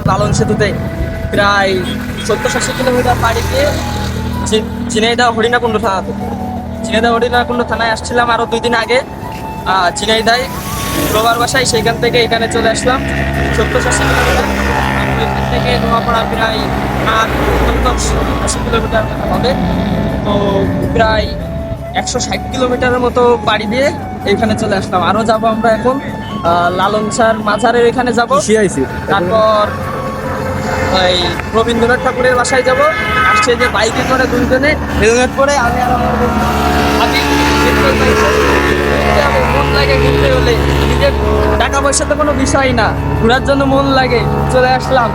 আসলাম লালন সেতুতে প্রায় 70-80 কিলোমিটার পাড়ি দিয়ে ঝিনাইদহ হরিণাকুণ্ড থানাতে। ঝিনাইদহ হরিণাকুণ্ড থানায় আসছিলাম আরও 2 দিন আগে। ঝিনাইদহ রোবার বাসায়, সেইখান থেকে এখানে চলে আসলাম 70-80 কিলোমিটার। এখান থেকে নোয়াপাড়া প্রায় 70-80 কিলোমিটার হবে। তো প্রায় 160 কিলোমিটারের মতো পাড়ি দিয়ে এখানে চলে আসলাম। আরও যাব আমরা এখন লালন স্যার মাজারের এখানে যাব, তারপর ওই রবীন্দ্রনাথ ঠাকুরের বাসায় যাব। আসছে যে বাইকে করে দুজনে, হেলমেট পরে আমি আর আমার ভাবি মন লাগে ঘুরতে হলে, নিজের টাকা পয়সা তো কোনো বিষয় না, ঘোরার জন্য মন লাগে। চলে আসলাম